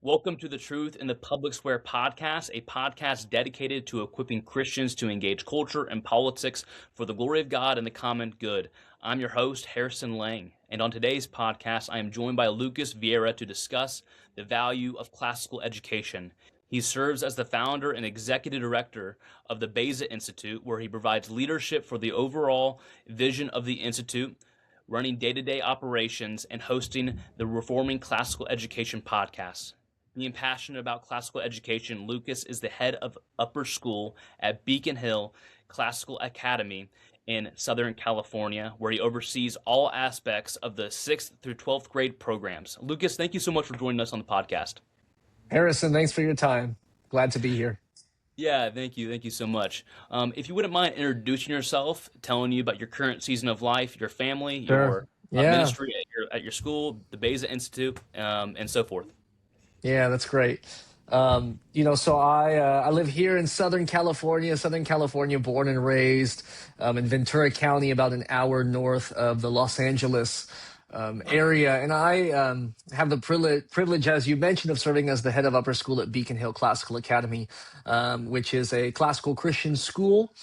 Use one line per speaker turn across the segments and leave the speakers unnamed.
Welcome to the Truth in the Public Square podcast, a podcast dedicated to equipping Christians to engage culture and politics for the glory of God and the common good. I'm your host, Harrison Lang, and on today's podcast, I am joined by Lucas Vieira to discuss the value of classical education. He serves as the founder and executive director of the Beza Institute, where he provides leadership for the overall vision of the Institute, running day-to-day operations, and hosting the Reforming Classical Education podcast. Being passionate about classical education, Lucas is the head of upper school at Beacon Hill Classical Academy in Southern California, where he oversees all aspects of the 6th through 12th grade programs. Lucas, thank you so much for joining us on the podcast.
Harrison, thanks for your time. Glad to be here.
Yeah, thank you. Thank you so much. If you wouldn't mind introducing yourself, telling you about your current season of life, your family,
Sure.
your
Yeah.
ministry at your school, the Beza Institute, and so forth.
Yeah, that's great. So I live here in Southern California, born and raised in Ventura County, about an hour north of the Los Angeles area. And I have the privilege, as you mentioned, of serving as the head of upper school at Beacon Hill Classical Academy, which is a classical Christian school.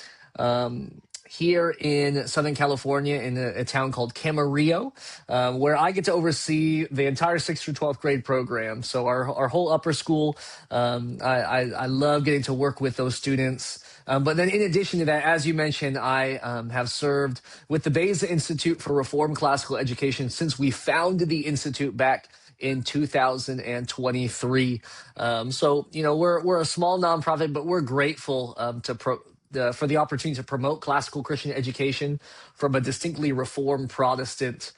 Here in Southern California, in a town called Camarillo, where I get to oversee the entire 6th through 12th grade program. So our whole upper school, I love getting to work with those students. But then in addition to that, as you mentioned, I have served with the Beza Institute for Reformed Classical Education since we founded the Institute back in 2023. We're a small nonprofit, but we're grateful for the opportunity to promote classical Christian education from a distinctly Reformed Protestant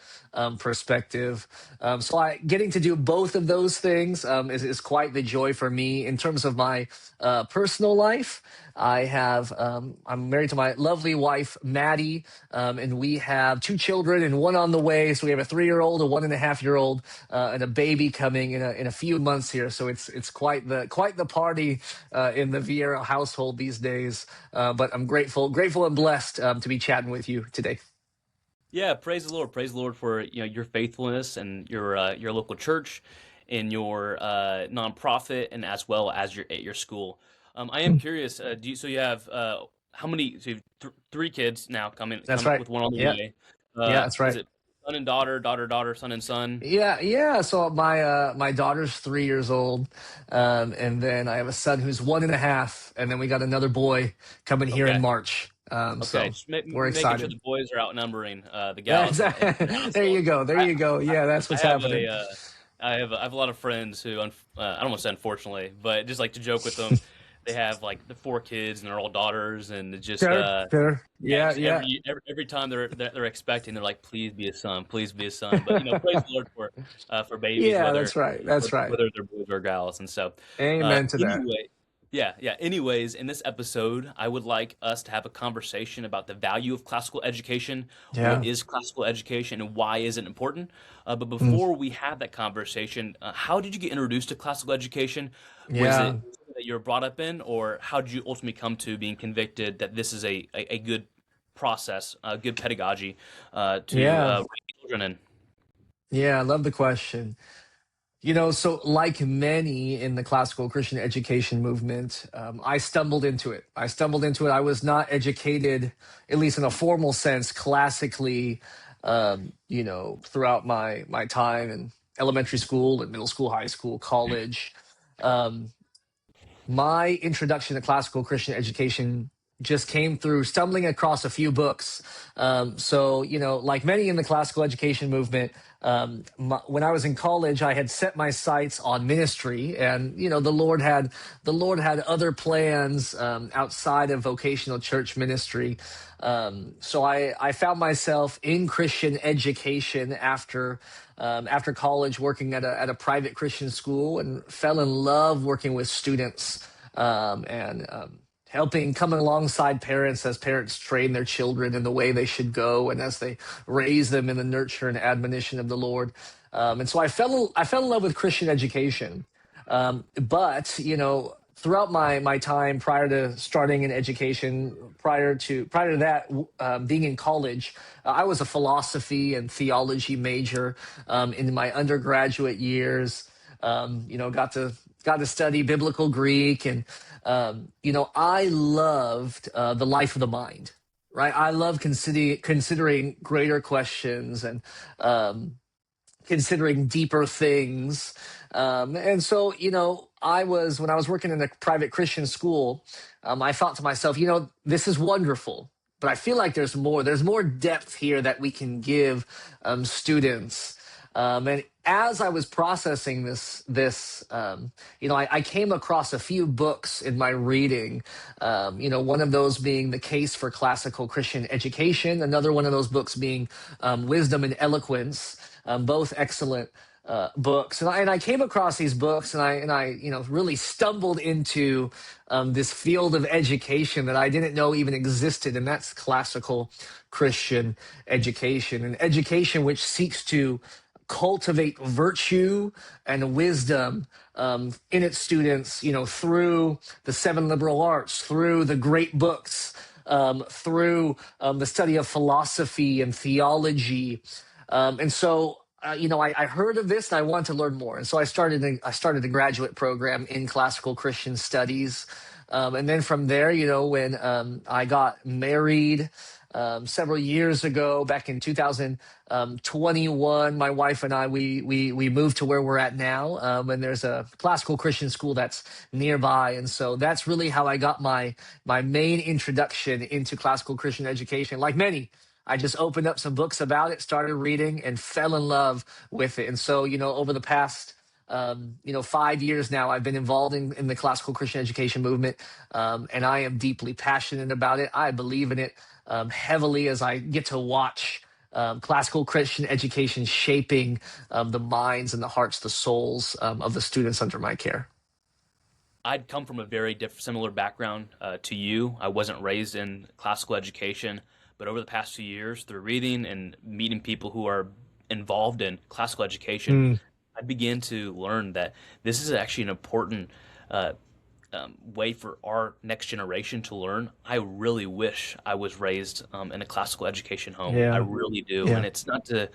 perspective. Getting to do both of those things is quite the joy for me. In terms of my personal life, I'm married to my lovely wife, Maddie, and we have 2 children and one on the way. So we have a 3-year-old, a 1.5-year-old, and a baby coming in a few months here. So it's quite the party in the Vieira household these days. But I'm grateful and blessed to be chatting with you today.
Yeah, praise the Lord. Praise the Lord for your faithfulness and your local church and your nonprofit, and as well as your school. I am curious. So you have how many? So you have 3 kids now
That's
coming
right.
with one on the
Yeah,
way.
yeah, that's
Is
right.
it son and daughter, daughter, son and son?
Yeah. So my daughter's 3 years old, and then I have a son who's 1.5, and then we got another boy coming here in
Okay,
March.
okay.
So
Just
we're
making sure
excited.
the boys are outnumbering the gals
That's
in the
there you
household.
go. There
I
you go. Yeah, that's
I
what's
have
happening.
a I have a lot of friends who I don't want to say unfortunately, but just like to joke with them. They have like the 4 kids and they're all daughters, and it just
Sure, sure.
yeah,
Yeah,
just
yeah,
every time they're expecting, they're like, please be a son, please be a son. But praise the Lord for babies,
yeah.
whether
That's right. That's right.
whether they're boys or gals. And so
Amen to that.
anyway, yeah. Anyways, in this episode, I would like us to have a conversation about the value of classical education. What
Yeah.
is classical education and why is it important? But
Mm,
before we have that conversation, how did you get introduced to classical education? Was it
yeah.
something that you were brought up in, or how did you ultimately come to being convicted that this is a good process, a good pedagogy to
Yeah.
raise children in?
Yeah. I love the question. So like many in the classical Christian education movement, I stumbled into it. I was not educated, at least in a formal sense, classically, throughout my time in elementary school and middle school, high school, college. Um, my introduction to classical Christian education just came through stumbling across a few books. Like many in the classical education movement, when I was in college, I had set my sights on ministry, and the Lord had other plans outside of vocational church ministry. So I found myself in Christian education after college, working at a private Christian school, and fell in love working with students and helping coming alongside parents as parents train their children in the way they should go, and as they raise them in the nurture and admonition of the Lord. And so I fell in love with Christian education. But throughout my time prior to starting in education, prior to that, being in college, I was a philosophy and theology major in my undergraduate years. Got to study biblical Greek, and I loved the life of the mind. Right, I love considering greater questions and considering deeper things. And so, when I was working in a private Christian school, I thought to myself, this is wonderful, but I feel like there's more. There's more depth here that we can give students. And as I was processing I came across a few books in my reading. One of those being The Case for Classical Christian Education, another one of those books being Wisdom and Eloquence, both excellent books. And I came across these books, and I really stumbled into this field of education that I didn't know even existed, and that's classical Christian education, an education which seeks to cultivate virtue and wisdom in its students, through the seven liberal arts, through the great books, through the study of philosophy and theology. And so, I heard of this and I wanted to learn more. And so I started a graduate program in classical Christian studies. And then from there, when I got married several years ago, back in 2021, my wife and I, we moved to where we're at now. And there's a classical Christian school that's nearby. And so that's really how I got my main introduction into classical Christian education. Like many, I just opened up some books about it, started reading, and fell in love with it. And so, over the past 5 years now, I've been involved in the classical Christian education movement, and I am deeply passionate about it. I believe in it heavily as I get to watch classical Christian education shaping the minds and the hearts, the souls of the students under my care.
I'd come from a very similar background to you. I wasn't raised in classical education, but over the past few years, through reading and meeting people who are involved in classical education, I began to learn that this is actually an important way for our next generation to learn. I really wish I was raised in a classical education home. I
Yeah,
really do,
yeah,
and it's not to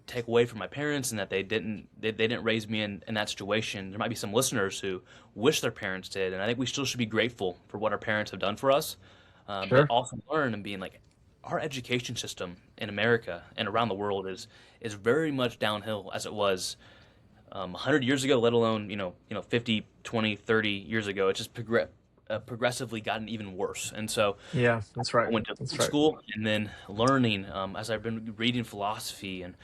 take away from my parents and that they didn't raise me in that situation. There might be some listeners who wish their parents did, and I think we still should be grateful for what our parents have done for us, but
sure.
also learn and being like our education system in America and around the world is very much downhill as it was 100 years ago, let alone 50, 20, 30 years ago. It's just progressively gotten even worse. And so
Yeah, that's right.
I went to
That's right.
school and then learning as I've been reading philosophy and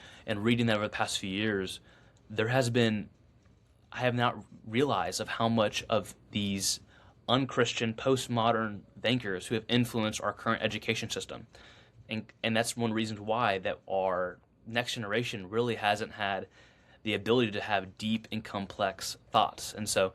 reading that over the past few years, there has been I have not realized of how much of these unchristian postmodern thinkers who have influenced our current education system, and that's one reason why that our next generation really hasn't had the ability to have deep and complex thoughts. And so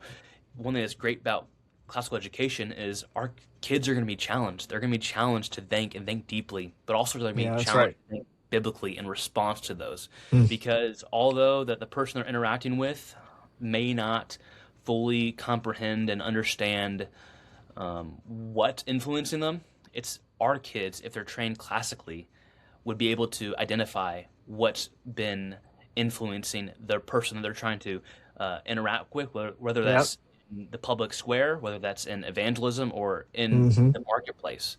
one thing that's great about classical education is our kids are going to be challenged. They're going to be challenged to think and think deeply, but also they're going to be
Yeah, that's
challenged
right.
to think biblically in response to those.
Mm.
Because although that the person they're interacting with may not fully comprehend and understand what's influencing them, it's our kids, if they're trained classically, would be able to identify what's been influencing the person that they're trying to interact with, whether
Yep.
that's in the public square, whether that's in evangelism or in
Hmm.
the marketplace.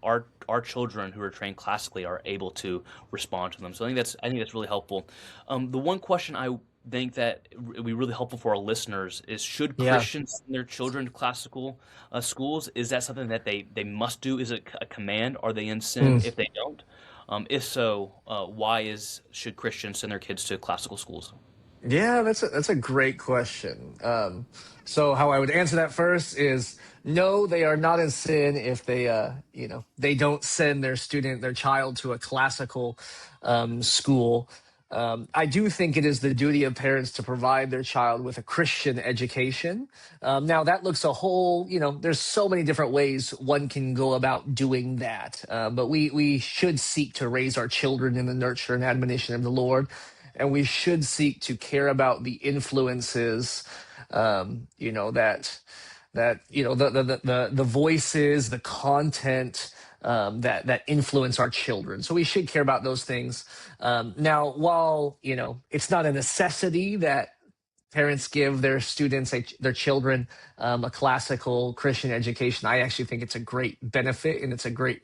Our children who are trained classically are able to respond to them. So I think that's really helpful. The one question I think that would be really helpful for our listeners is: should
Yeah.
Christians send their children to classical schools? Is that something that they must do? Is it a command? Are they in sin
Mm.
if they don't? If so, why is should Christians send their kids to classical schools?
Yeah, that's a great question. So how I would answer that first is no, they are not in sin if they don't send their child to a classical school. I do think it is the duty of parents to provide their child with a Christian education. Now that looks a whole, there's so many different ways one can go about doing that. But we should seek to raise our children in the nurture and admonition of the Lord, and we should seek to care about the influences, the voices, the content that influence our children. So we should care about those things. Now, while it's not a necessity that parents give their students, their children, a classical Christian education. I actually think it's a great benefit, and it's a great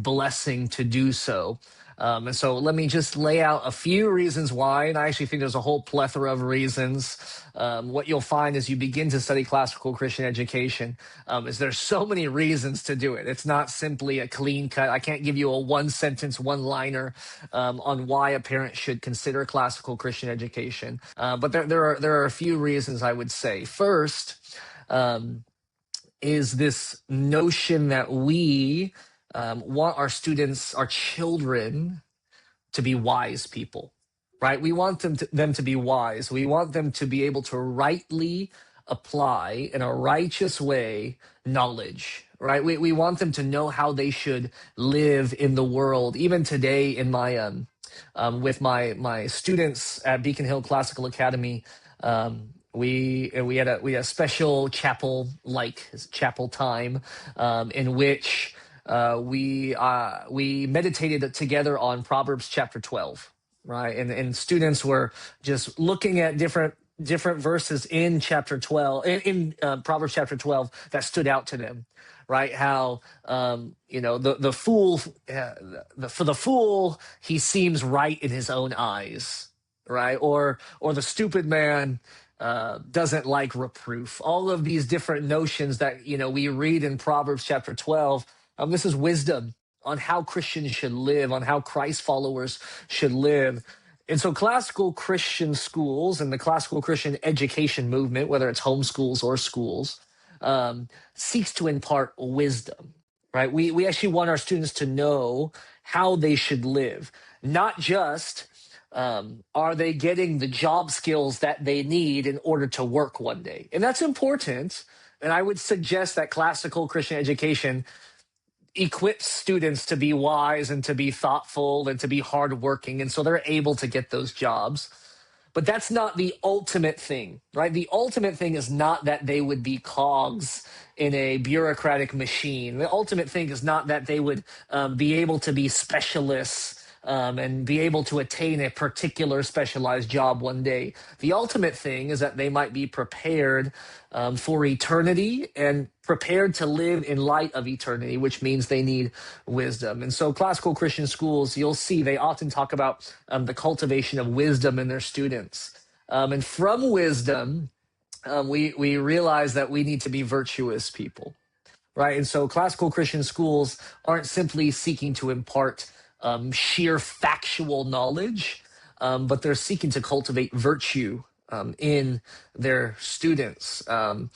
blessing to do so. And so let me just lay out a few reasons why, and I actually think there's a whole plethora of reasons. What you'll find as you begin to study classical Christian education is there's so many reasons to do it. It's not simply a clean cut. I can't give you a one sentence, one liner on why a parent should consider classical Christian education. But there are a few reasons I would say. First, is this notion that we want our students, our children, to be wise people, right? We want them to be wise. We want them to be able to rightly apply in a righteous way knowledge, right? We want them to know how they should live in the world. Even today in my with my students at Beacon Hill Classical Academy, we had a special chapel time in which we meditated together on Proverbs chapter 12, right? And students were just looking at different verses in chapter 12, in Proverbs chapter 12 that stood out to them, right? How the fool, for the fool, he seems right in his own eyes, right? Or the stupid man doesn't like reproof. All of these different notions that we read in Proverbs chapter 12. This is wisdom on how Christians should live, on how Christ followers should live. And so classical Christian schools and the classical Christian education movement, whether it's homeschools or schools, seeks to impart wisdom, right? We actually want our students to know how they should live, not just are they getting the job skills that they need in order to work one day. And that's important. And I would suggest that classical Christian education equips students to be wise and to be thoughtful and to be hardworking. And so they're able to get those jobs. But that's not the ultimate thing, right? The ultimate thing is not that they would be cogs in a bureaucratic machine. The ultimate thing is not that they would be able to be specialists and be able to attain a particular specialized job one day. The ultimate thing is that they might be prepared for eternity and prepared to live in light of eternity, which means they need wisdom. And so classical Christian schools, you'll see they often talk about the cultivation of wisdom in their students. And from wisdom, we realize that we need to be virtuous people, right? And so classical Christian schools aren't simply seeking to impart sheer factual knowledge, but they're seeking to cultivate virtue in their students. And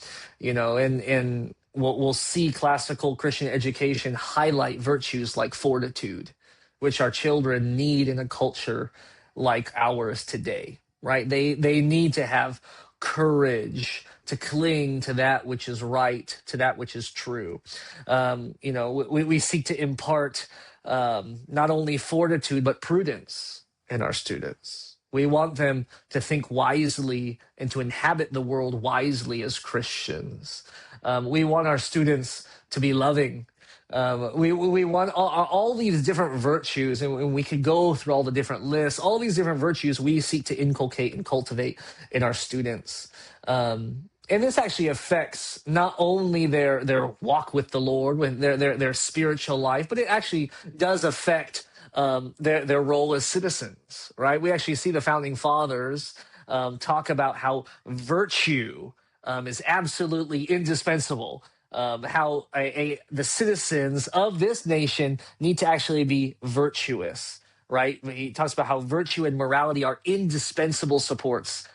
we'll see classical Christian education highlight virtues like fortitude, which our children need in a culture like ours today, right? They need to have courage to cling to that which is right, to that which is true. We seek to impart not only fortitude, but prudence in our students. We want them to think wisely and to inhabit the world wisely as Christians. We want our students to be loving. We want all these different virtues, and we could go through all the different lists. All these different virtues we seek to inculcate and cultivate in our students. And this actually affects not only their walk with the Lord, with their spiritual life, but it actually does affect their role as citizens, right? We actually see the founding fathers talk about how virtue is absolutely indispensable. How the citizens of this nation need to actually be virtuous, right? He talks about how virtue and morality are indispensable supports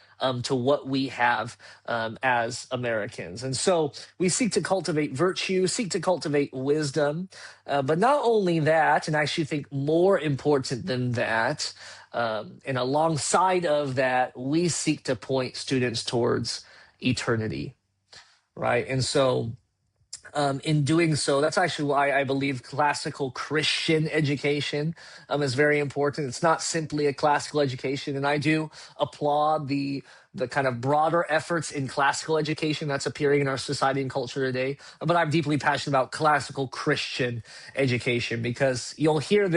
to what we have as Americans. And so we seek to cultivate virtue, seek to cultivate wisdom, but not only that, and I actually think more important than that, and alongside of that, we seek to point students towards eternity, right? And so in doing so, that's actually why I believe classical Christian education is very important. It's not simply a classical education, and I do applaud the kind of broader efforts in classical education that's appearing in our society and culture today. But I'm deeply passionate about classical Christian education, because you'll hear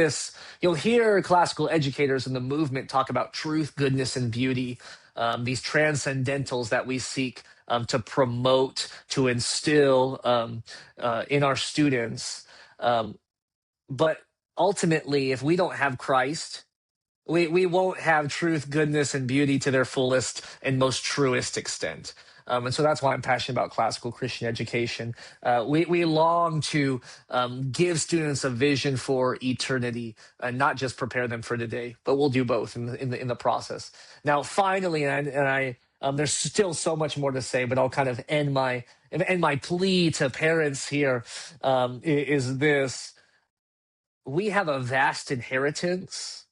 classical educators in the movement talk about truth, goodness, and beauty. these transcendentals that we seek to promote, to instill in our students. But ultimately, if we don't have Christ, we won't have truth, goodness, and beauty to their fullest and most truest extent. And so that's why I'm passionate about classical Christian education. We long to give students a vision for eternity, and not just prepare them for today, but we'll do both in the process. Now, finally, there's still so much more to say, but I'll kind of end my plea to parents here is this: we have a vast inheritance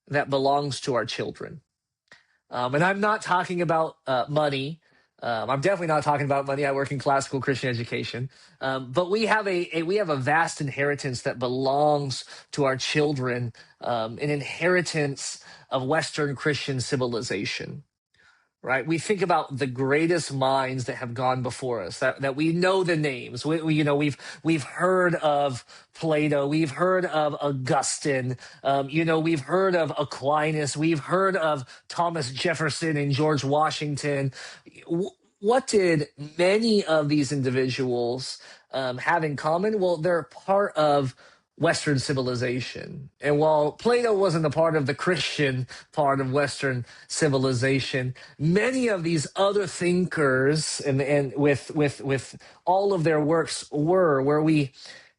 that belongs to our children. And I'm not talking about money. I'm definitely not talking about money. I work in classical Christian education. But we have a vast inheritance that belongs to our children, an inheritance of Western Christian civilization. Right, we think about the greatest minds that have gone before us. That we know the names. We've heard of Plato. We've heard of Augustine. We've heard of Aquinas. We've heard of Thomas Jefferson and George Washington. What did many of these individuals have in common? Well, they're part of Western civilization. And while Plato wasn't a part of the Christian part of Western civilization, many of these other thinkers and with all of their works were, where we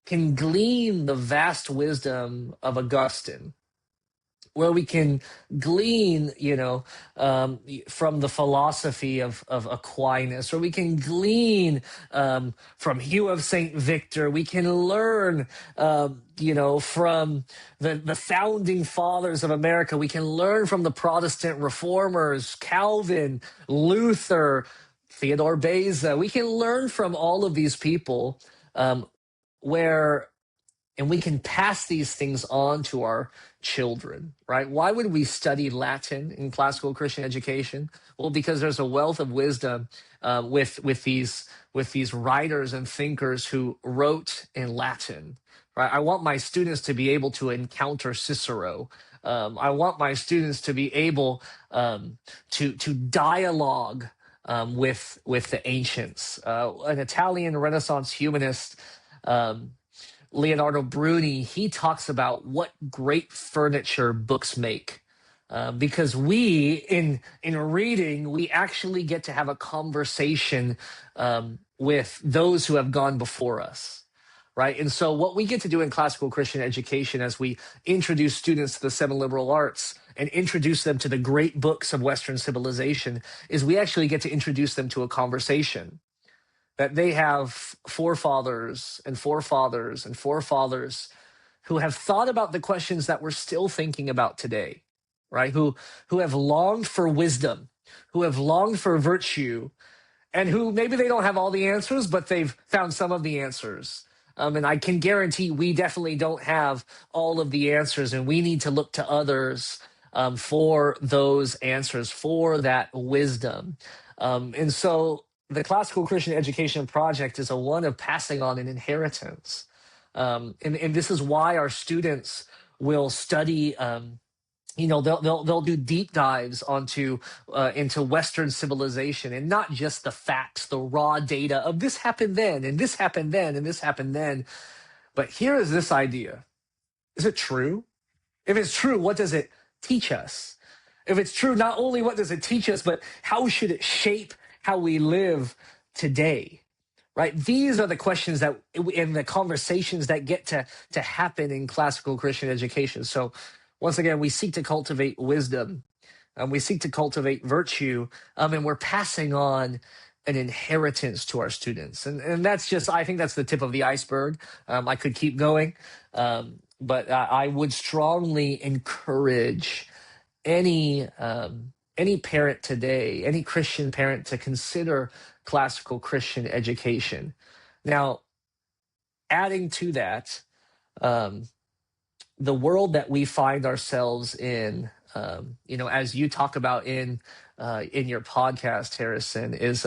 can glean the vast wisdom of Augustine, where we can glean, from the philosophy of Aquinas, or we can glean from Hugh of St. Victor. We can learn, from the founding fathers of America. We can learn from the Protestant reformers, Calvin, Luther, Theodore Beza. We can learn from all of these people and we can pass these things on to our children, right? Why would we study Latin in classical Christian education? Well, because there's a wealth of wisdom with these writers and thinkers who wrote in Latin, right? I want my students to be able to encounter Cicero. I want my students to be able to dialogue with the ancients. An Italian Renaissance humanist, Leonardo Bruni, he talks about what great furniture books make. Because in reading, we actually get to have a conversation with those who have gone before us, right? And so what we get to do in classical Christian education as we introduce students to the seven liberal arts and introduce them to the great books of Western civilization is we actually get to introduce them to a conversation. That they have forefathers and forefathers and forefathers who have thought about the questions that we're still thinking about today, right? Who have longed for wisdom, who have longed for virtue, and who maybe they don't have all the answers, but they've found some of the answers. And I can guarantee we definitely don't have all of the answers, and we need to look to others for those answers, for that wisdom. And so the Classical Christian Education Project is one of passing on an inheritance. And this is why our students will study, they'll do deep dives into Western civilization, and not just the facts, the raw data of this happened then, and this happened then, and this happened then. But here is this idea. Is it true? If it's true, what does it teach us? If it's true, not only what does it teach us, but how should it shape how we live today, right? These are the questions that in the conversations that get to happen in classical Christian education. So once again, we seek to cultivate wisdom, we seek to cultivate virtue, and we're passing on an inheritance to our students. And that's just, I think that's the tip of the iceberg. I could keep going, but I would strongly encourage any parent today, any Christian parent, to consider classical Christian education. Now, adding to that, the world that we find ourselves in, as you talk about in your podcast, Harrison, is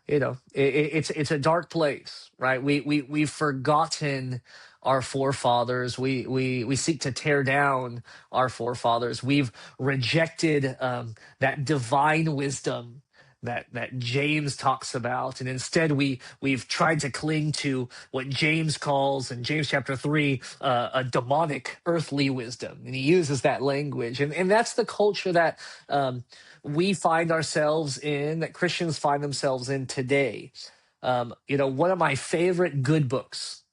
It's a dark place, right? We've forgotten our forefathers. We seek to tear down our forefathers. We've rejected that divine wisdom that James talks about, and instead we've tried to cling to what James calls in James chapter 3 a demonic earthly wisdom, and he uses that language, and that's the culture that we find ourselves in, that Christians find themselves in today. One of my favorite good books.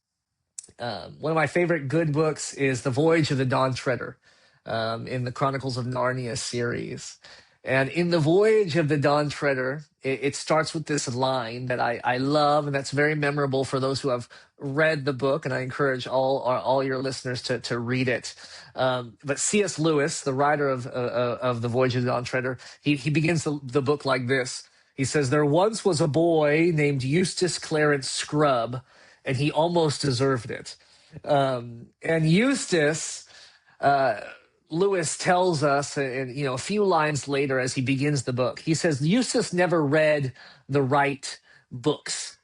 One of my favorite good books is The Voyage of the Dawn Treader, in the Chronicles of Narnia series. And in The Voyage of the Dawn Treader, it starts with this line that I love, and that's very memorable for those who have read the book, and I encourage all your listeners to read it. But C.S. Lewis, the writer of The Voyage of the Dawn Treader, he begins the book like this. He says, "There once was a boy named Eustace Clarence Scrubb, and he almost deserved it." And Eustace, Lewis tells us, and a few lines later, as he begins the book, he says Eustace never read the right books.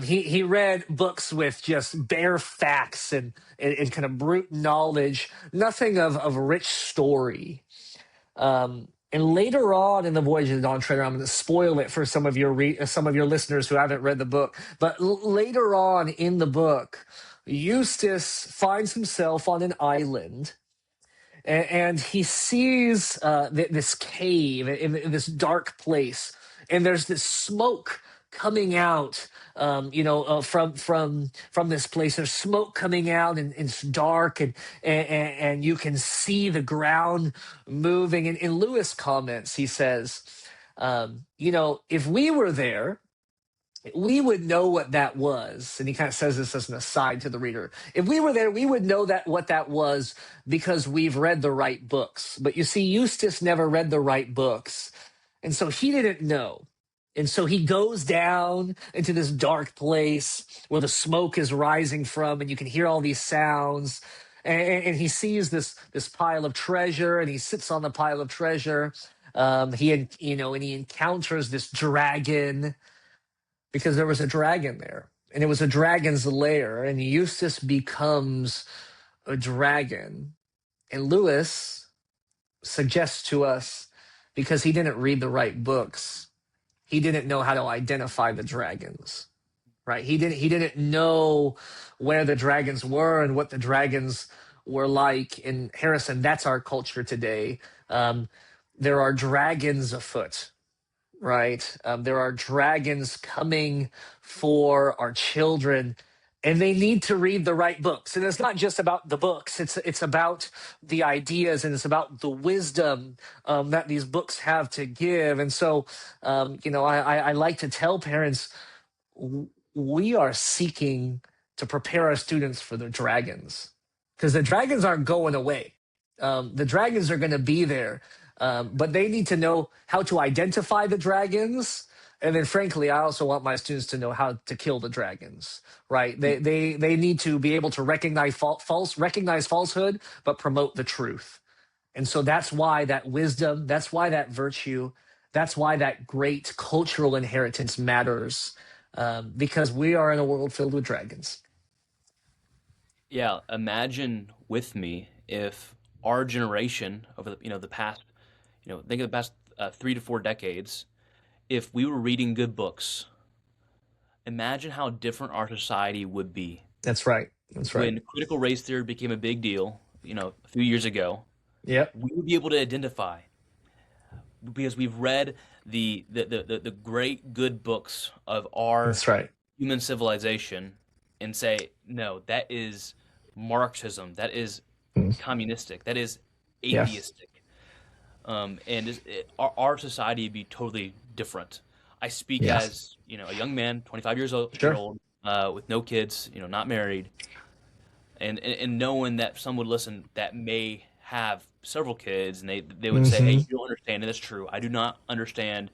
He read books with just bare facts and kind of brute knowledge, nothing of rich story. And later on in The Voyage of the Dawn Treader, I'm going to spoil it for some of your listeners who haven't read the book. But later on in the book, Eustace finds himself on an island, and he sees this cave in this dark place, and there's this smoke coming out. From this place, there's smoke coming out, and it's dark, and you can see the ground moving. And in Lewis comments, he says, if we were there, we would know what that was. And he kind of says this as an aside to the reader. If we were there, we would know what that was because we've read the right books. But you see, Eustace never read the right books, and so he didn't know. And so he goes down into this dark place where the smoke is rising from, and you can hear all these sounds. And he sees this pile of treasure, and he sits on the pile of treasure. And he encounters this dragon, because there was a dragon there, and it was a dragon's lair. And Eustace becomes a dragon. And Lewis suggests to us, because he didn't read the right books, he didn't know how to identify the dragons, right? He didn't know where the dragons were and what the dragons were like. And Harrison, that's our culture today. There are dragons afoot, right? There are dragons coming for our children, and they need to read the right books. And it's not just about the books; it's about the ideas, and it's about the wisdom that these books have to give. And so, I like to tell parents, we are seeking to prepare our students for the dragons, because the dragons aren't going away. The dragons are going to be there, but they need to know how to identify the dragons. And then, frankly, I also want my students to know how to kill the dragons, right? They need to be able to recognize falsehood, but promote the truth. And so that's why that wisdom, that's why that virtue, that's why that great cultural inheritance matters, because we are in a world filled with dragons.
Yeah, imagine with me if our generation over the past, think of the past 3 to 4 decades, if we were reading good books, imagine how different our society would be.
That's right. That's right.
When critical race theory became a big deal, a few years ago,
Yep.
we would be able to identify, because we've read the great good books of our
That's right.
human civilization, and say, no, that is Marxism, that is
Mm.
communistic, that is
Yes.
atheistic. Our society would be totally different. I speak
Yes.
as a young man, 25 years old,
Sure.
with no kids, not married, and knowing that some would listen that may have several kids, and they would say, "Hey,
Hmm.
you don't understand," and that's true. I do not understand,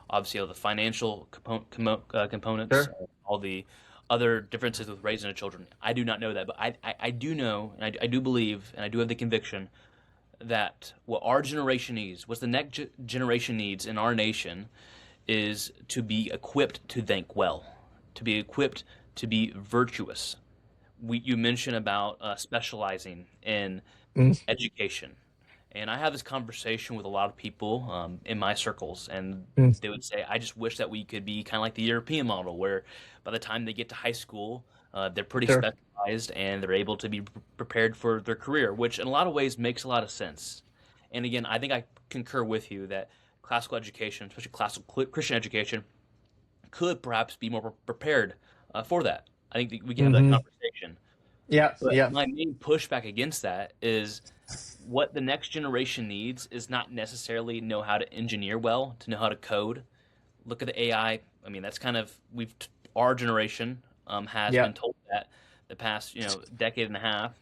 obviously, all the financial components,
Sure.
all the other differences with raising a children. I do not know that, but I do know, and I do believe, and I do have the conviction that what our generation needs, what the next generation needs in our nation, is to be equipped to think well, to be equipped to be virtuous. You mentioned about specializing in
Mm,
education, and I have this conversation with a lot of people in my circles, and
mm,
they would say, "I just wish that we could be kind of like the European model, where by the time they get to high school, they're pretty
sure.
specialized and they're able to be prepared for their career," which in a lot of ways makes a lot of sense. And again, I think I concur with you that classical education, especially classical Christian education, could perhaps be more prepared for that. I think that we can have that
Hmm.
conversation.
Yeah,
But
yeah,
my main pushback against that is what the next generation needs is not necessarily know how to engineer well, to know how to code. Look at the AI. I mean, that's kind of our generation has
yeah,
been told that the past decade and a half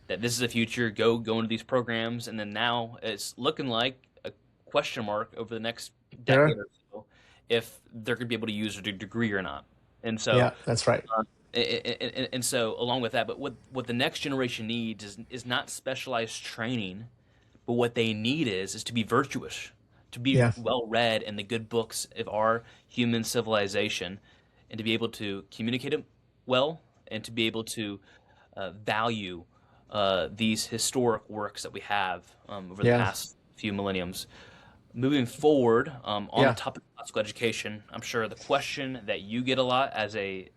that this is the future. Go into these programs, and then now it's looking like a question mark over the next decade
sure.
or so if they're going to be able to use a degree or not. And so
Yeah, that's right.
and so along with that, but what the next generation needs is not specialized training, but what they need is to be virtuous, to be
Yeah,
well read in the good books of our human civilization, and to be able to communicate it well, and to be able to value these historic works that we have over the
yeah,
past few millenniums. Moving forward, on the
yeah.
topic of classical education, I'm sure the question that you get a lot as a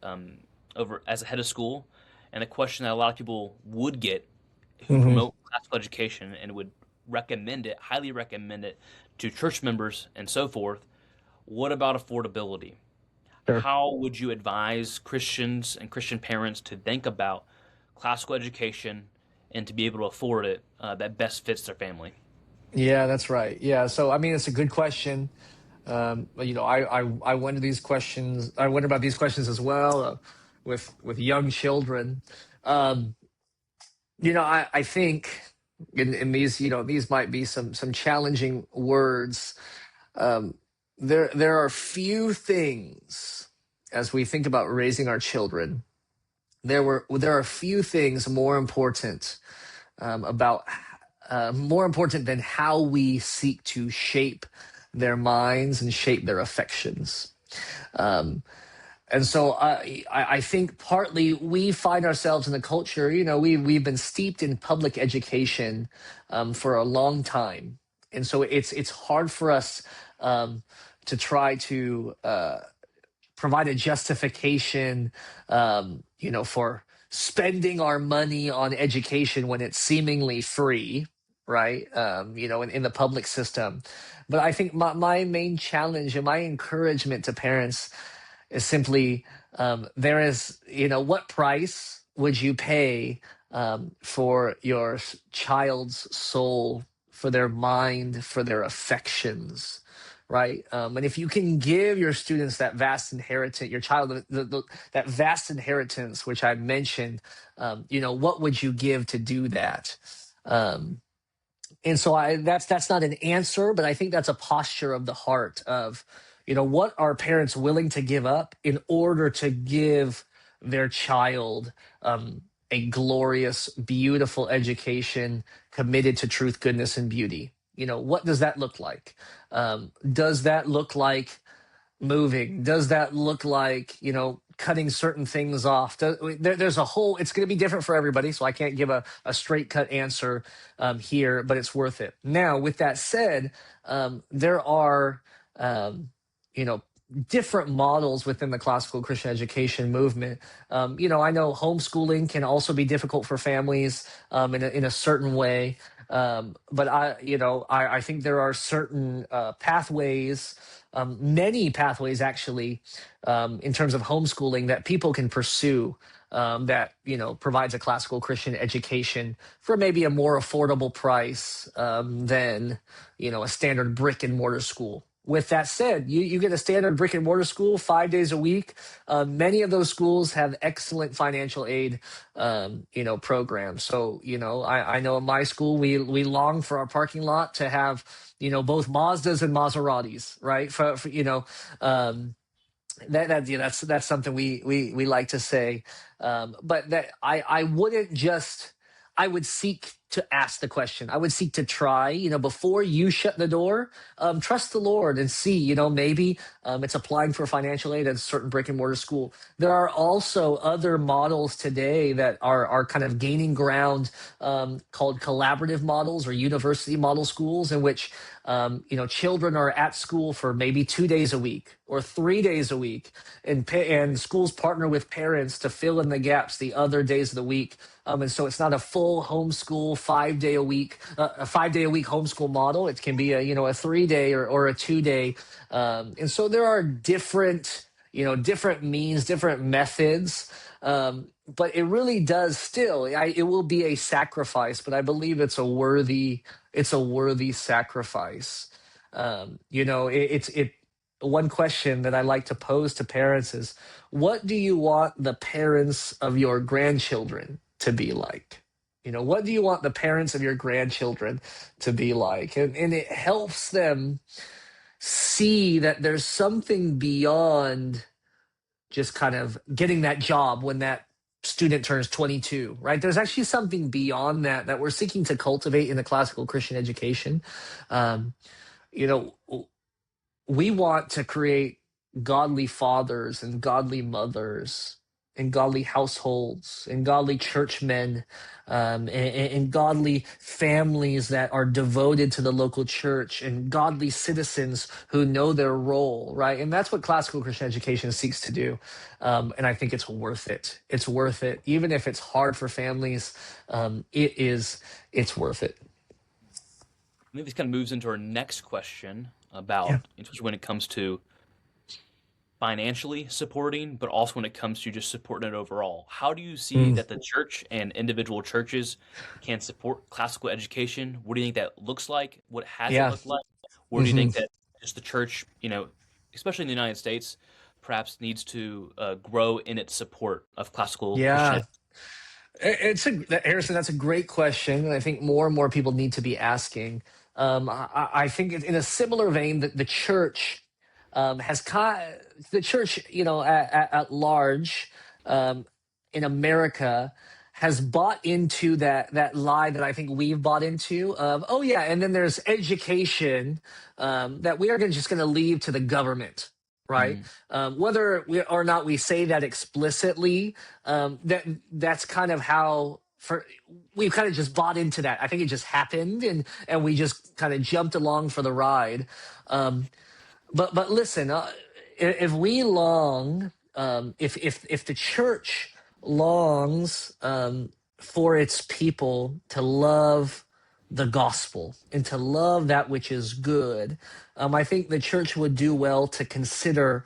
over as a head of school, and the question that a lot of people would get who
Hmm.
promote classical education and would recommend it, highly recommend it to church members and so forth. What about affordability?
Sure.
How would you advise Christians and Christian parents to think about classical education and to be able to afford it that best fits their family?
Yeah, that's right. Yeah. So, I mean, it's a good question. I wonder these questions. I wonder about these questions as well with young children. Um, I think in these, these might be some challenging words. Um, there are few things as we think about raising our children. There are few things about more important than how we seek to shape their minds and shape their affections. Um, and so I think partly we find ourselves in the culture. We've been steeped in public education for a long time, and so it's hard for us to try to provide a justification, for spending our money on education when it's seemingly free, right? In the public system. But I think my main challenge and my encouragement to parents is simply there is, what price would you pay for your child's soul, for their mind, for their affections? Right. And if you can give your students that vast inheritance, your child, that vast inheritance, which I mentioned, what would you give to do that? Um, and so that's not an answer, but I think that's a posture of the heart of, what are parents willing to give up in order to give their child a glorious, beautiful education committed to truth, goodness, and beauty. What does that look like? Does that look like moving? Does that look like, cutting certain things off? There's a whole, it's going to be different for everybody. So I can't give a straight cut answer here, but it's worth it. Now, with that said, there are, um, you know, different models within the classical Christian education movement. I know homeschooling can also be difficult for families in a certain way. But I think there are certain pathways, many pathways actually, in terms of homeschooling that people can pursue that provides a classical Christian education for maybe a more affordable price than a standard brick and mortar school. With that said, you get a standard brick and mortar school 5 days a week. Many of those schools have excellent financial aid, programs. So, I know in my school, we long for our parking lot to have, both Mazdas and Maseratis, right? Um, that's something we like to say. But that I wouldn't just, I would seek to ask the question. I would seek to try, before you shut the door, trust the Lord and see, maybe It's applying for financial aid at a certain brick and mortar school. There are also other models today that are kind of gaining ground, called collaborative models or university model schools, in which children are at school for maybe 2 days a week or 3 days a week, and schools partner with parents to fill in the gaps the other days of the week. And so it's not a full homeschool 5 day a week, a 5 day a week homeschool model. It can be a 3 day or a 2 day. And so there are different means, different methods. But it really does still, it will be a sacrifice, but I believe it's a worthy sacrifice. One question that I like to pose to parents is, what do you want the parents of your grandchildren to be like? What do you want the parents of your grandchildren to be like? And it helps them see that there's something beyond just kind of getting that job when that student turns 22, right? There's actually something beyond that we're seeking to cultivate in the classical Christian education. Um, you know, we want to create godly fathers and godly mothers and godly households and godly churchmen, and godly families that are devoted to the local church, and godly citizens who know their role, right? And that's what classical Christian education seeks to do. And I think it's worth it. It's worth it. Even if it's hard for families, it's worth it.
I think this kind of moves into our next question
Yeah.
about, especially when it comes to financially supporting, but also when it comes to just supporting it overall. How do you see
Mm.
that the church and individual churches can support classical education? What do you think that looks like? What has it
Yeah.
looked like? Where do you
Hmm.
think that just the church, especially in the United States, perhaps needs to grow in its support of classical Christian
Yeah.
education?
Harrison, that's a great question, and I think more and more people need to be asking. I think in a similar vein that the church has the church, at large, um, in America, has bought into that lie that I think we've bought into of, oh yeah, and then there's education, that we are just going to leave to the government, right?
Mm.
Whether or not we say that explicitly, that's kind of how we've kind of just bought into that. I think it just happened, and we just kind of jumped along for the ride. Um, but listen, if we long, if the church longs, for its people to love the gospel and to love that which is good, I think the church would do well to consider,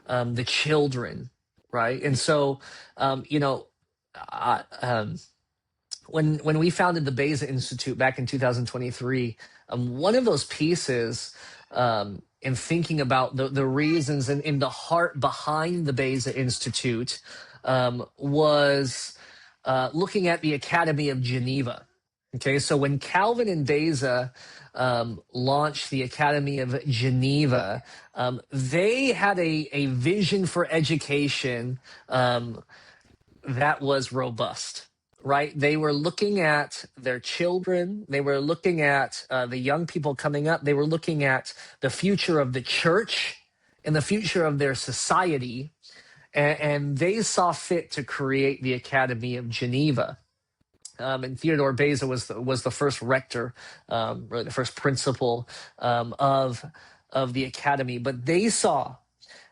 the children, right? And so, I, when we founded the Beza Institute back in 2023, one of those pieces, in thinking about the reasons and in the heart behind the Beza Institute, was looking at the Academy of Geneva. Okay, so when Calvin and Beza launched the Academy of Geneva, they had a vision for education, that was robust, right? They were looking at their children. They were looking at the young people coming up. They were looking at the future of the church and the future of their society. And they saw fit to create the Academy of Geneva. And Theodore Beza was the first rector, or the first principal, of the academy. But they saw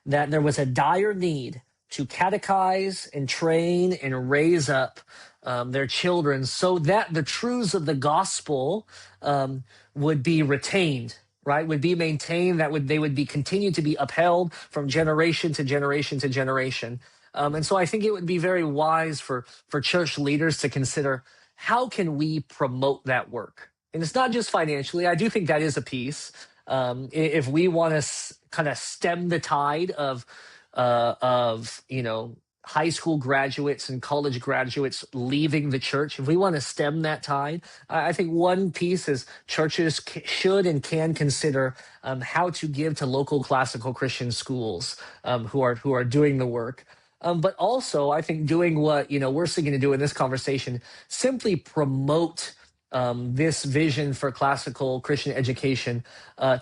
that there was a dire need to catechize and train and raise up, their children, so that the truths of the gospel, would be retained, right? Would be maintained. They would be continued to be upheld from generation to generation to generation. And so I think it would be very wise for church leaders to consider, how can we promote that work? And it's not just financially. I do think that is a piece. If we want to kind of stem the tide of high school graduates and college graduates leaving the church, if we want to stem that tide, I think one piece is churches should and can consider, how to give to local classical Christian schools, who are doing the work. But also, I think doing what we're seeking to do in this conversation, simply promote this vision for classical Christian education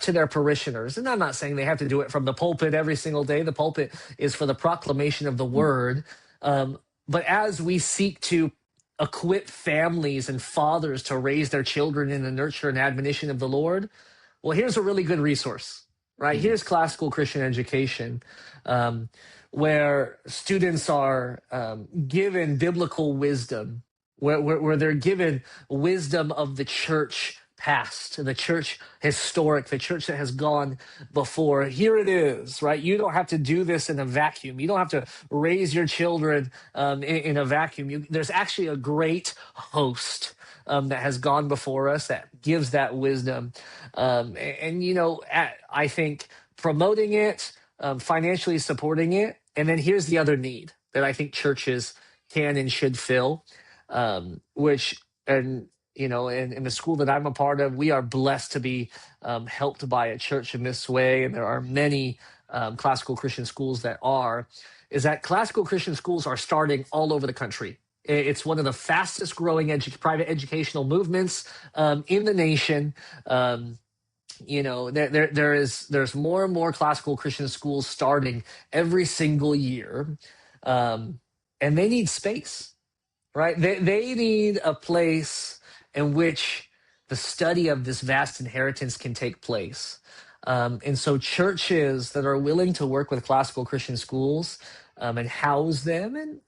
to their parishioners. And I'm not saying they have to do it from the pulpit every single day. The pulpit is for the proclamation of the word. But as we seek to equip families and fathers to raise their children in the nurture and admonition of the Lord, well, here's a really good resource, right?
Mhm.
Here's classical Christian education, where students are given biblical wisdom, where they're given wisdom of the church past, the church historic, the church that has gone before. Here it is, right? You don't have to do this in a vacuum. You don't have to raise your children in a vacuum. There's actually a great host that has gone before us that gives that wisdom. I think promoting it, financially supporting it, and then here's the other need that I think churches can and should fill, which, and in the school that I'm a part of, we are blessed to be helped by a church in this way, and there are many classical Christian schools that are. Is that classical Christian schools are starting all over the country. It's one of the fastest growing private educational movements in the nation. There's more and more classical Christian schools starting every single year, and they need space, right? They need a place in which the study of this vast inheritance can take place. And so churches that are willing to work with classical Christian schools and house them, and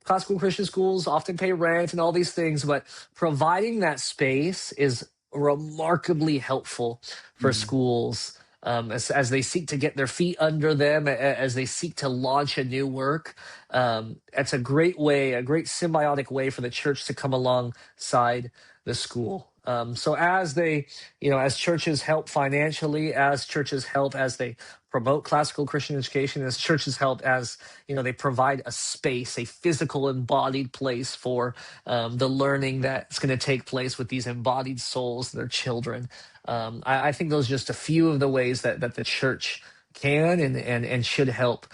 classical Christian schools often pay rent and all these things, but providing that space is remarkably helpful for
Mhm.
schools as they seek to get their feet under them, as they seek to launch a new work. It's a great way, a great symbiotic way for the church to come alongside the school. So as churches help financially, as churches help as they promote classical Christian education, as churches help as they provide a space, a physical embodied place for the learning that's going to take place with these embodied souls, their children. I think those are just a few of the ways that the church can and should help.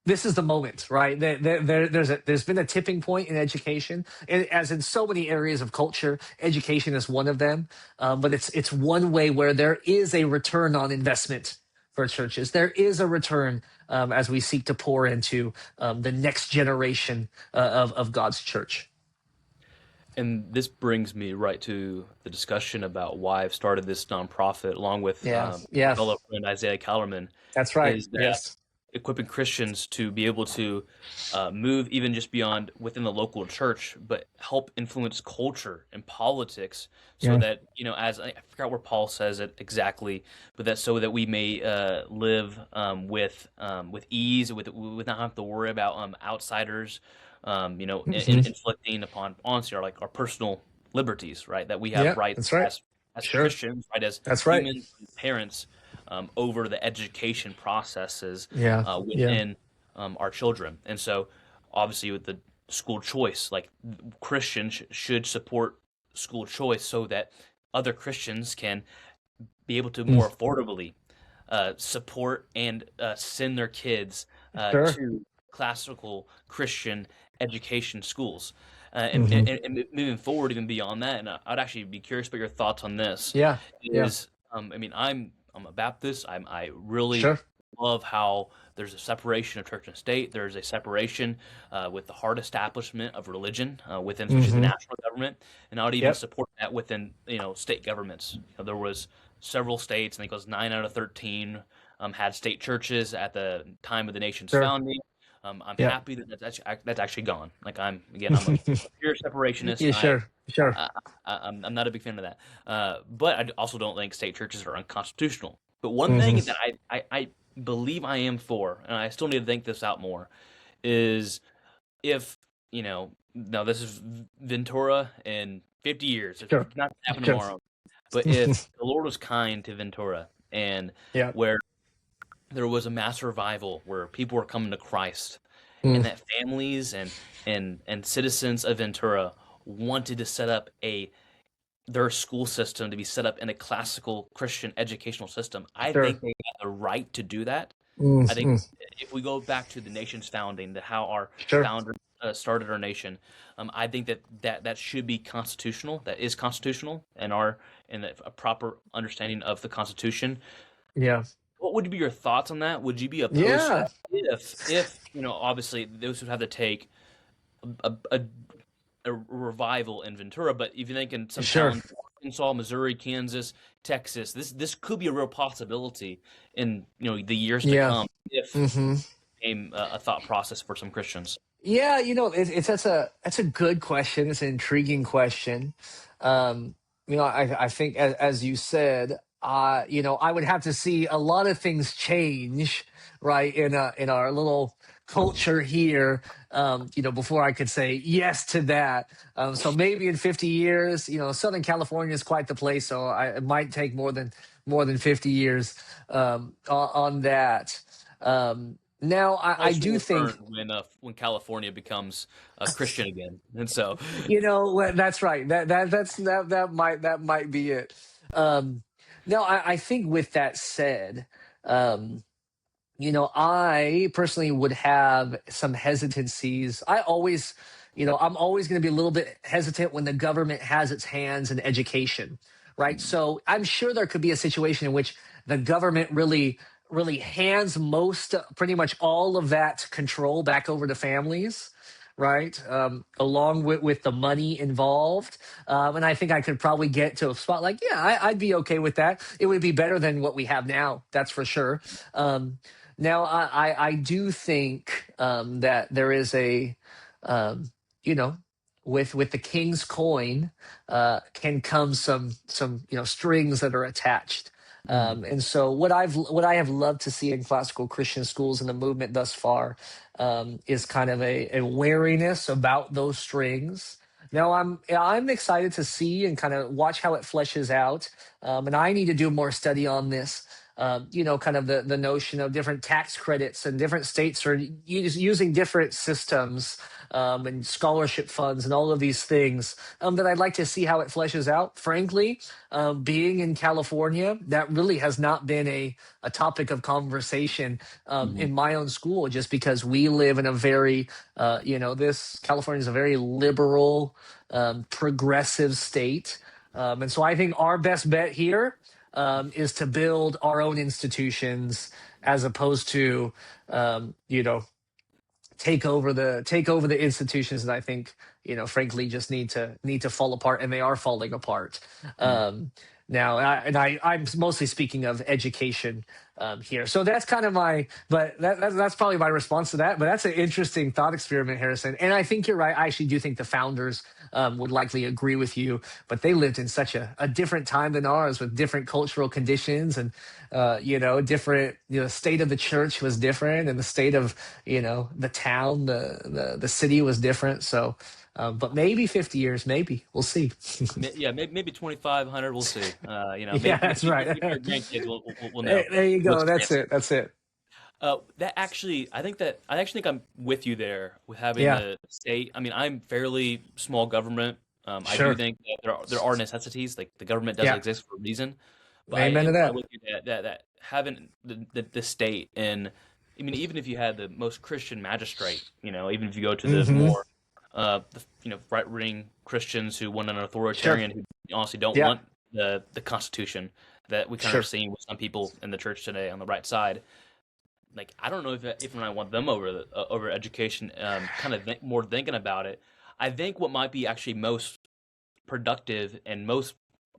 This is the moment, right? There's been a tipping point in education, and as in so many areas of culture, education is one of them. But it's one way where there is a return on investment for churches. There is a return as we seek to pour into the next generation of God's church.
And this brings me right to the discussion about why I've started this nonprofit, along with
Yeah,
my
yeah,
fellow friend Isaiah Kellerman,
that's right.
is that
Yes,
equipping Christians to be able to move even just beyond within the local church, but help influence culture and politics, so
yeah,
that as I forgot where Paul says it exactly, but that so that we may live with ease, with not have to worry about outsiders,
hmm,
inflicting upon honestly our personal liberties, right? That we have
yeah.
rights
That's right.
as
Sure,
Christians, right, as
that's right.
humans, parents, over the education processes
Yeah, yeah.
within our children. And so, obviously, with the school choice, like Christians should support school choice so that other Christians can be able to
Mm,
more affordably support and send their kids
sure.
to classical Christian education schools.
Hmm.
And moving forward, even beyond that, and I'd actually be curious about your thoughts on this.
Yeah, yeah.
Is I'm a Baptist. I really
Sure.
love how there's a separation of church and state. There's a separation with the hard establishment of religion within, especially the
Hmm.
national government, and I would even
Yep.
support that within state governments. There was several states, I think it was 9 out of 13, had state churches at the time of the nation's
Sure.
founding. I'm
Yep.
happy that that's actually gone. Like I'm a pure separationist.
Yeah. Sure. Sure.
I'm not a big fan of that. But I also don't think state churches are unconstitutional. But one thing
Hmm.
that I believe I am for, and I still need to think this out more, is if now this is Ventura in 50 years. It's
Sure.
not happen
Sure.
tomorrow. But if the Lord was kind to Ventura, and
Yeah.
where there was a mass revival where people were coming to Christ,
Mm,
and that families and citizens of Ventura wanted to set up their school system to be set up in a classical Christian educational system, I
sure.
think they have the right to do that.
Mm,
I think
mm,
if we go back to the nation's founding, to how our
sure.
founders started our nation. I think that should be constitutional. That is constitutional, and our and a proper understanding of the Constitution.
Yeah.
What would be your thoughts on that? Would you be opposed to
Yeah.
that if obviously those would have to take a a revival in Ventura, but if you think in some
Sure.
towns, Arkansas, Missouri, Kansas, Texas, this could be a real possibility in the years to
Yeah.
come if
Hmm.
became a thought process for some Christians.
Yeah, it's that's a good question. It's an intriguing question. Um, I think as you said, I would have to see a lot of things change, right, in our little culture here, before I could say yes to that. So maybe in 50 years, Southern California is quite the place, so it might take more than 50 years on that. Now, I
Culture
do
will turn
think.
when California becomes a Christian again, and so
That's right. That might be it. Um, no, I think with that said, um, I personally would have some hesitancies. I'm always going to be a little bit hesitant when the government has its hands in education, right? So I'm sure there could be a situation in which the government really hands pretty much all of that control back over to families, right? Along with the money involved. And I think I could probably get to a spot like, yeah, I'd be okay with that. It would be better than what we have now. That's for sure. Now, I do think that there is um, you know, with the king's coin can come some strings that are attached.
Mhm.
And so what I have loved to see in classical Christian schools and the movement thus far is kind of a wariness about those strings. Now I'm excited to see and kind of watch how it fleshes out, and I need to do more study on this. Kind of the notion of different tax credits and different states are using different systems and scholarship funds and all of these things that I'd like to see how it fleshes out. Frankly, being in California, that really has not been a topic of conversation
Mhm.
in my own school, just because we live in a very, this California is a very liberal, progressive state. And so I think our best bet here is to build our own institutions as opposed to, um, you know, take over the institutions that I think frankly just need to fall apart, and they are falling apart.
Mhm.
Now, I'm mostly speaking of education here, so that's kind of that's probably my response to that. But that's an interesting thought experiment, Harrison, and I think you're right. I actually do think the founders would likely agree with you, but they lived in such a different time than ours, with different cultural conditions and different. State of the church was different, and the state of the town, the city was different. So, but maybe 50 years, maybe we'll see.
Yeah, maybe 2,500. We'll see.
Yeah,
Maybe
that's right.
maybe our grandkids will know
There you
what's
go. That's
translated.
it. That's it.
I actually think I'm with you there with having
Yeah,
the state. I mean, I'm fairly small government. I do
sure.
think that there are necessities, like the government does
Yeah,
exist for a reason. But I
amen to
am kind of
that.
with you that having the state, and I mean, even if you had the most Christian magistrate, even if you go to the
Hmm.
more right wing Christians who want an
Sure.
authoritarian, who honestly don't
Yeah,
want the Constitution that we kind of are
sure.
seeing with some people in the church today on the right side. Like, I don't know if I want them over over education. Kind of more thinking about it, I think what might be actually most productive and most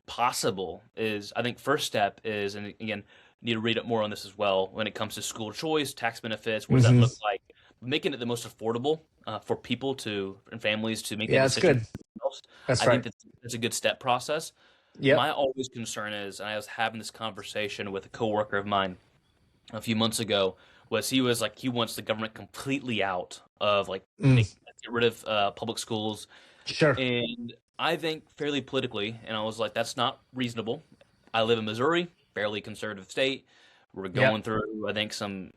possible is, I think first step is, and again, need to read up more on this as well when it comes to school choice, tax benefits. What does that
Hmm.
look like? Making it the most affordable for people to and families to make that
Yeah, it's
decision
good.
for themselves.
That's
I think
right.
that's a good step process.
Yep.
My always concern is, and I was having this conversation with a coworker of mine a few months ago, was he was like, he wants the government completely out of, like,
Mm,
get rid of public schools.
sure.
And I think fairly politically, and I was like, that's not reasonable. I live in Missouri, fairly conservative state. We're
Yep.
going through, I think, some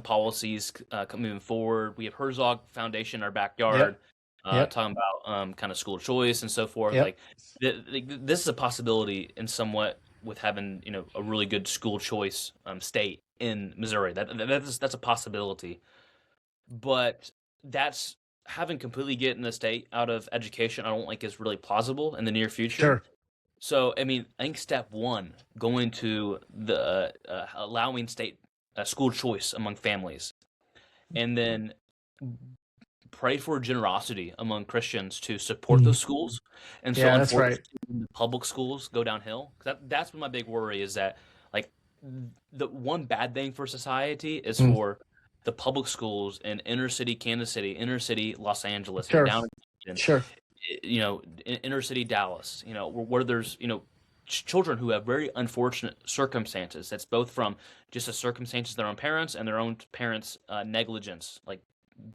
policies moving forward. We have Herzog Foundation in our backyard,
Yep. Yep.
talking about kind of school choice and so forth.
Yep.
Like, this is a possibility in somewhat with having a really good school choice state in Missouri. That's a possibility, but that's having completely getting the state out of education, I don't think is really plausible in the near future.
Sure.
So, I mean, I think step one, going to the allowing state school choice among families, and then pray for generosity among Christians to support
Mm.
those schools. And so,
Yeah, that's right.
unfortunately, when the public schools go downhill, that's what my big worry is, that like the one bad thing for society is
Mm.
for the public schools in inner city Kansas City, inner city Los Angeles,
Sure.
down in
Sure.
inner city Dallas, where there's, children who have very unfortunate circumstances. That's both from just the circumstances of their own parents and their own parents' negligence.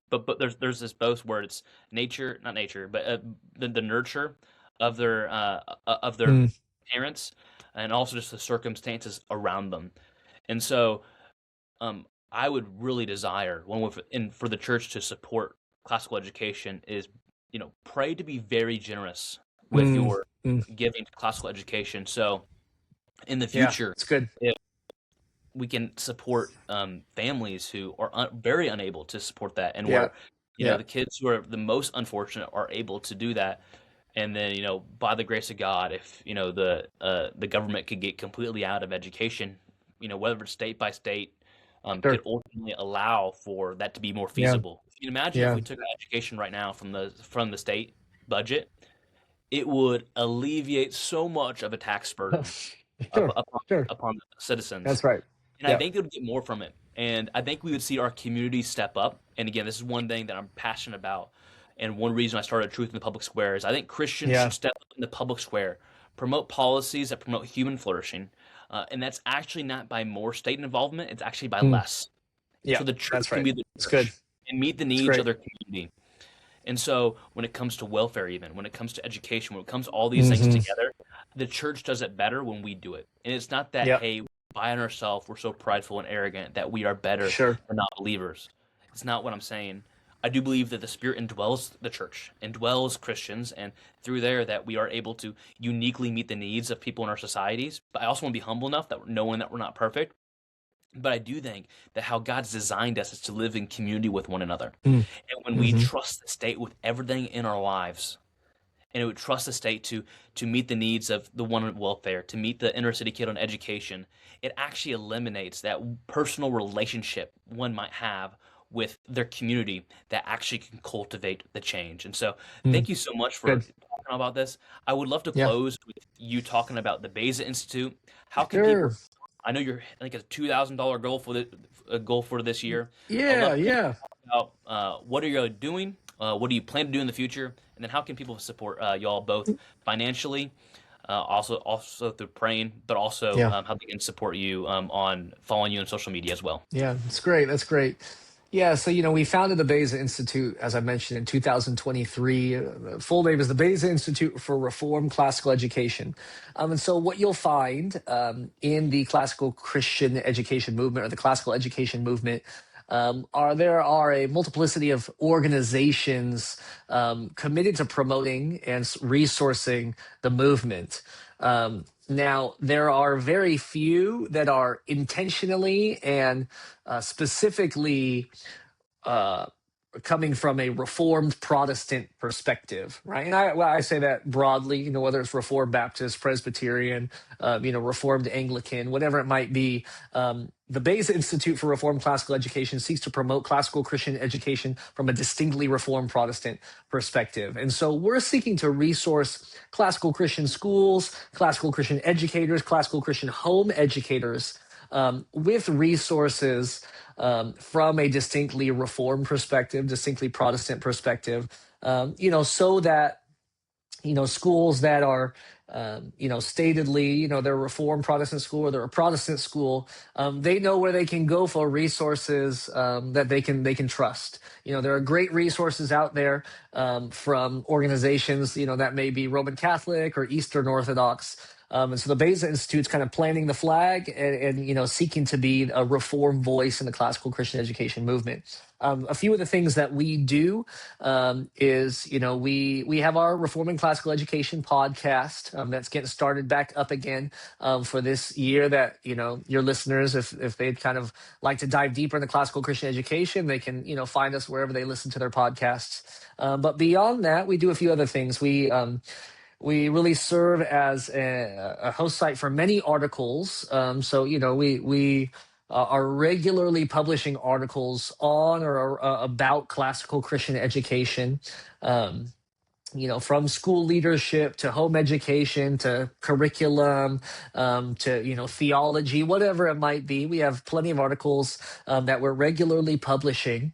But there's this both where it's nature, not nature, but the nurture of their
Mm.
parents, and also just the circumstances around them. And so, I would really desire and for the church to support classical education is, pray to be very generous with
Mm.
your
Mm.
giving to classical education. So in the
Yeah,
future,
it's good.
if we can support families who are very unable to support that, and
Yeah.
where,
Yeah.
the kids who are the most unfortunate are able to do that. And then, by the grace of God, if, the government could get completely out of education, whether it's state by state, could
Sure.
ultimately allow for that to be more
Yeah.
feasible. You can imagine if
Yeah.
we took education right now from the state budget, it would alleviate so much of a tax burden
Sure.
upon
Sure.
the citizens.
That's right.
And I
Yeah.
think it would get more from it. And I think we would see our community step up. And again, this is one thing that I'm passionate about. And one reason I started Truth in the Public Square is I think Christians should
Yeah.
step up in the public square, promote policies that promote human flourishing. And that's actually not by more state involvement, it's actually by
Mm.
less.
Yeah.
So the church
That's
can
right.
be the
It's good.
church and meet the
It's
needs of
great.
their community. And so when it comes to welfare, even when it comes to education, when it comes to all these things
Hmm.
together, the church does it better when we do it. And it's not that,
Yeah.
hey, by on ourselves, we're so prideful and arrogant that we are better
Sure.
than not believers. It's not what I'm saying. I do believe that the Spirit indwells the church, indwells Christians, and through there that we are able to uniquely meet the needs of people in our societies. But I also want to be humble enough that knowing that we're not perfect. But I do think that how God's designed us is to live in community with one another.
Mm.
And when we
Hmm.
trust the state with everything in our lives, and it would trust the state to meet the needs of the one on welfare, to meet the inner city kid on education, it actually eliminates that personal relationship one might have with their community that actually can cultivate the change. And so,
Mm.
thank you so much for
Good.
talking about this. I would love to
Yeah.
close with you talking about the Beza Institute. How can people?
Sure.
I know you're, I think, a $2,000 goal for a goal for this year. I'd
Yeah.
love to
Yeah.
about what are you doing? What do you plan to do in the future? And then how can people support y'all both financially, also through praying, but also
Yeah.
how they can support you on following you on social media as well.
Yeah. That's great. That's great. Yeah, so we founded the Beza Institute, as I mentioned, in 2023. The full name is the Beza Institute for Reformed Classical Education. And so, what you'll find in the classical Christian education movement, or the classical education movement, there are a multiplicity of organizations committed to promoting and resourcing the movement. Now, there are very few that are intentionally and specifically uh, coming from a Reformed Protestant perspective, right? And I say that broadly, whether it's Reformed Baptist, Presbyterian, Reformed Anglican, whatever it might be. The Beza Institute for Reformed Classical Education seeks to promote classical Christian education from a distinctly Reformed Protestant perspective. And so we're seeking to resource classical Christian schools, classical Christian educators, classical Christian home educators with resources from a distinctly Reformed perspective, distinctly Protestant perspective, so that schools that are statedly, they're a Reformed Protestant school or they're a Protestant school, they know where they can go for resources that they can trust. There are great resources out there from organizations, that may be Roman Catholic or Eastern Orthodox. And so the Beza Institute's kind of planting the flag and seeking to be a reform voice in the classical Christian education movement. A few of the things that we do is, we have our Reforming Classical Education podcast that's getting started back up again for this year. That your listeners, if they'd kind of like to dive deeper into classical Christian education, they can find us wherever they listen to their podcasts. But beyond that, we do a few other things. We really serve as a host site for many articles. So we are regularly publishing articles on or about classical Christian education. From school leadership to home education to curriculum to theology, whatever it might be. We have plenty of articles that we're regularly publishing.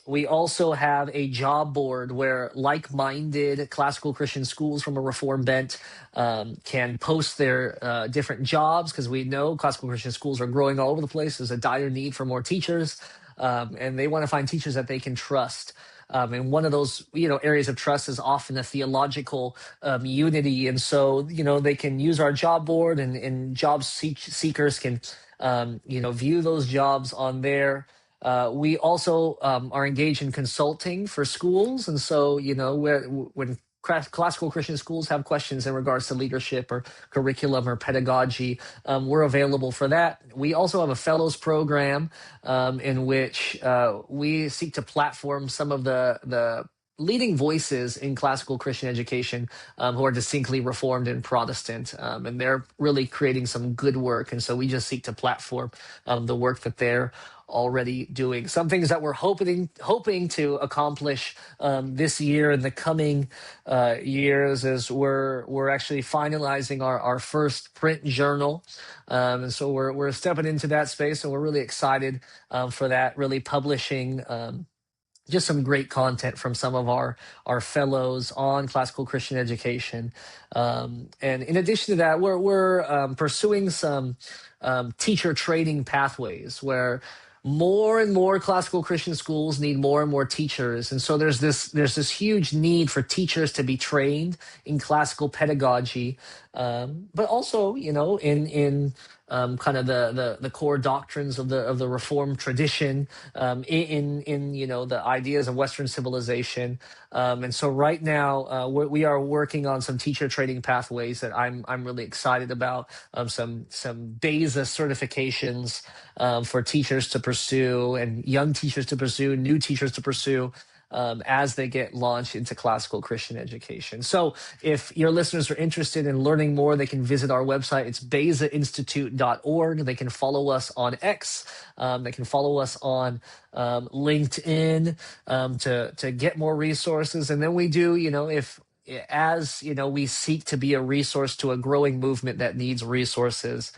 We also have a job board where like-minded classical Christian schools from a reform bent can post their different jobs, because we know classical Christian schools are growing all over the place. There's a dire need for more teachers, and they want to find teachers that they can trust. And one of those, areas of trust is often a theological unity. And so, they can use our job board, and job seekers can, view those jobs on there. We also are engaged in consulting for schools. And so, when classical Christian schools have questions in regards to leadership or curriculum or pedagogy, we're available for that. We also have a fellows program in which we seek to platform some of the leading voices in classical Christian education who are distinctly Reformed and Protestant, and they're really creating some good work. And so we just seek to platform the work that they're already doing. Some things that we're hoping to accomplish this year and the coming years is we're actually finalizing our first print journal, and so we're stepping into that space, and we're really excited for that. Really publishing just some great content from some of our fellows on classical Christian education. And in addition to that, we're pursuing some teacher training pathways where more and more classical Christian schools need more and more teachers. And so there's this huge need for teachers to be trained in classical pedagogy, but also, in kind of the core doctrines of the Reformed tradition, in the ideas of Western civilization. And so right now we are working on some teacher training pathways that I'm really excited about. Some Beza certifications for teachers to pursue, and young teachers to pursue, new teachers to pursue, as they get launched into classical Christian education. So if your listeners are interested in learning more, they can visit our website. It's bezainstitute.org. They can follow us on X. They can follow us on LinkedIn to get more resources. And then we do, we seek to be a resource to a growing movement that needs resources.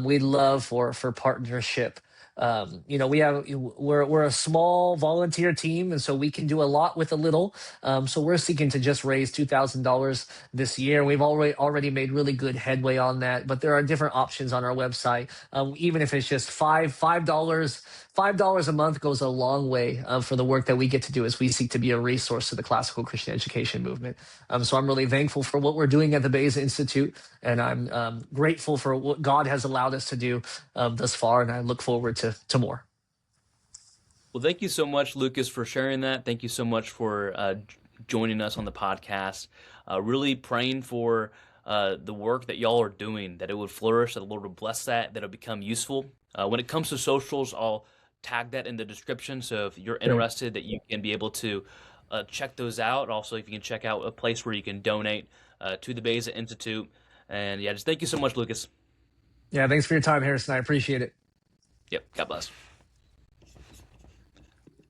We'd love for partnership. We're a small volunteer team, and so we can do a lot with a little. So we're seeking to just raise $2,000 this year. We've already made really good headway on that, but there are different options on our website. Even if it's just $5 a month goes a long way for the work that we get to do as we seek to be a resource to the classical Christian education movement. So I'm really thankful for what we're doing at the Beza Institute, and I'm grateful for what God has allowed us to do thus far, and I look forward to more.
Well, thank you so much, Lucas, for sharing that. Thank you so much for joining us on the podcast. Really praying for the work that y'all are doing, that it would flourish, that the Lord would bless that it'll become useful. When it comes to socials, I'll tag that in the description, so if you're interested, that you can be able to check those out. Also, if you can check out a place where you can donate to the Beza Institute. And yeah, just thank you so much, Lucas.
Yeah, thanks for your time, Harrison. I appreciate it.
Yep, God bless.